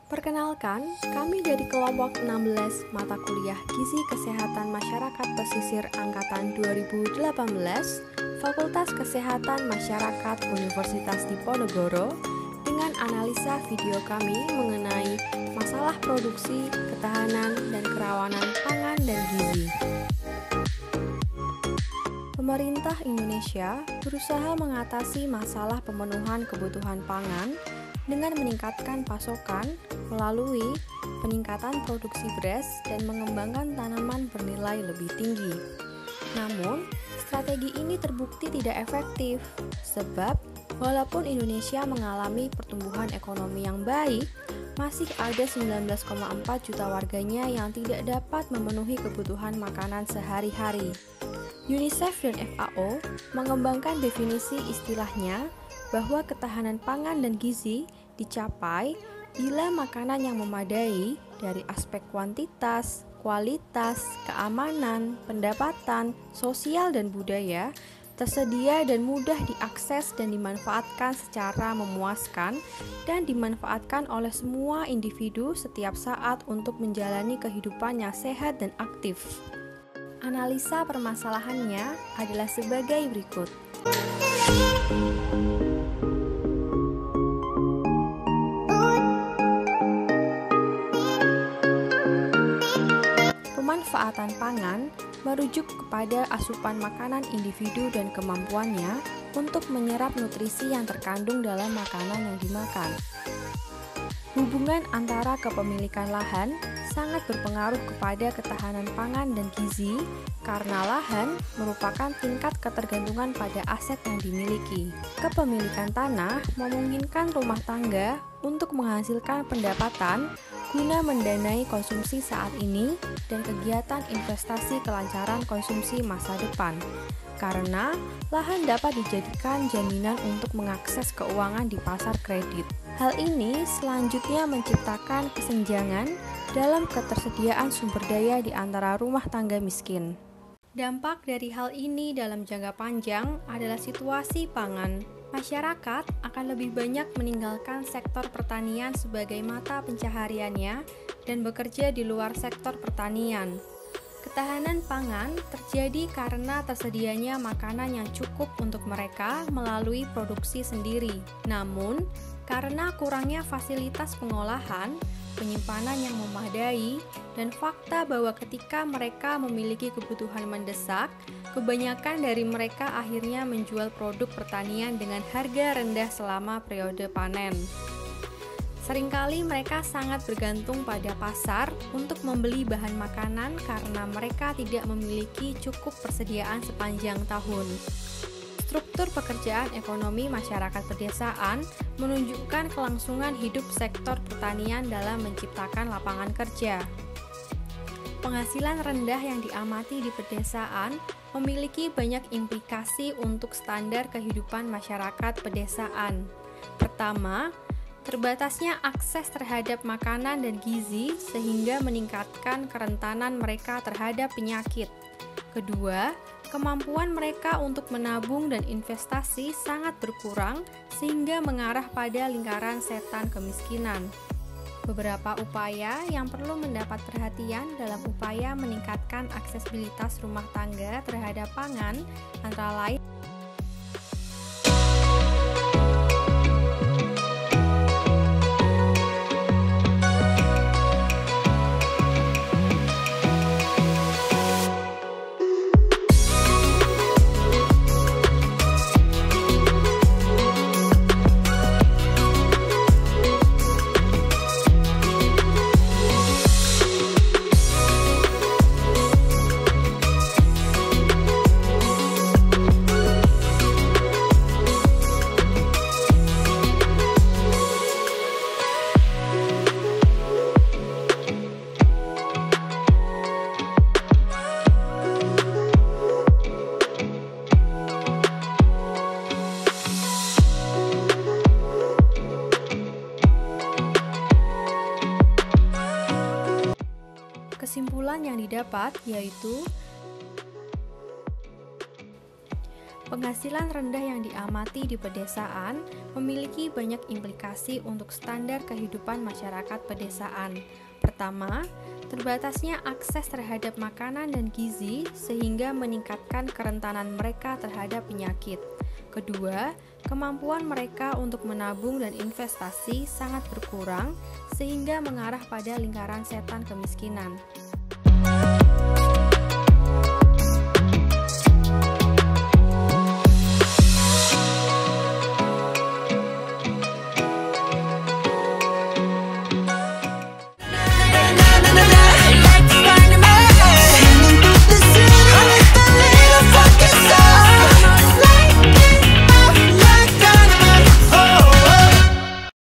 Perkenalkan, kami dari kelompok 16 mata kuliah Gizi Kesehatan Masyarakat Pesisir Angkatan 2018, Fakultas Kesehatan Masyarakat Universitas Diponegoro, dengan analisa video kami mengenai masalah produksi, ketahanan, dan kerawanan pangan dan gizi. Pemerintah Indonesia berusaha mengatasi masalah pemenuhan kebutuhan pangan dengan meningkatkan pasokan melalui peningkatan produksi beras dan mengembangkan tanaman bernilai lebih tinggi. Namun, strategi ini terbukti tidak efektif, sebab walaupun Indonesia mengalami pertumbuhan ekonomi yang baik, masih ada 19,4 juta warganya yang tidak dapat memenuhi kebutuhan makanan sehari-hari. UNICEF dan FAO mengembangkan definisi istilahnya bahwa ketahanan pangan dan gizi dicapai bila makanan yang memadai dari aspek kuantitas, kualitas, keamanan, pendapatan, sosial, dan budaya tersedia dan mudah diakses dan dimanfaatkan secara memuaskan dan dimanfaatkan oleh semua individu setiap saat untuk menjalani kehidupan yang sehat dan aktif. Analisa permasalahannya adalah sebagai berikut. Pemanfaatan pangan merujuk kepada asupan makanan individu dan kemampuannya untuk menyerap nutrisi yang terkandung dalam makanan yang dimakan. Hubungan antara kepemilikan lahan sangat berpengaruh kepada ketahanan pangan dan gizi karena lahan merupakan tingkat ketergantungan pada aset yang dimiliki. Kepemilikan tanah memungkinkan rumah tangga untuk menghasilkan pendapatan guna mendanai konsumsi saat ini dan kegiatan investasi kelancaran konsumsi masa depan. Karena lahan dapat dijadikan jaminan untuk mengakses keuangan di pasar kredit. Hal ini selanjutnya menciptakan kesenjangan dalam ketersediaan sumber daya di antara rumah tangga miskin. Dampak dari hal ini dalam jangka panjang adalah situasi pangan. Masyarakat akan lebih banyak meninggalkan sektor pertanian sebagai mata pencahariannya dan bekerja di luar sektor pertanian. Ketahanan pangan terjadi karena tersedianya makanan yang cukup untuk mereka melalui produksi sendiri. Namun, karena kurangnya fasilitas pengolahan, penyimpanan yang memadai, dan fakta bahwa ketika mereka memiliki kebutuhan mendesak, kebanyakan dari mereka akhirnya menjual produk pertanian dengan harga rendah selama periode panen. Seringkali mereka sangat bergantung pada pasar untuk membeli bahan makanan karena mereka tidak memiliki cukup persediaan sepanjang tahun. Struktur pekerjaan ekonomi masyarakat pedesaan menunjukkan kelangsungan hidup sektor pertanian dalam menciptakan lapangan kerja. Penghasilan rendah yang diamati di pedesaan memiliki banyak implikasi untuk standar kehidupan masyarakat pedesaan. Pertama, terbatasnya akses terhadap makanan dan gizi sehingga meningkatkan kerentanan mereka terhadap penyakit. Kedua, kemampuan mereka untuk menabung dan investasi sangat berkurang sehingga mengarah pada lingkaran setan kemiskinan. Beberapa upaya yang perlu mendapat perhatian dalam upaya meningkatkan aksesibilitas rumah tangga terhadap pangan antara lain kesimpulan yang didapat yaitu Penghasilan rendah yang diamati di pedesaan memiliki banyak implikasi untuk standar kehidupan masyarakat pedesaan. Pertama, terbatasnya akses terhadap makanan dan gizi sehingga meningkatkan kerentanan mereka terhadap penyakit. Kedua, kemampuan mereka untuk menabung dan investasi sangat berkurang sehingga mengarah pada lingkaran setan kemiskinan.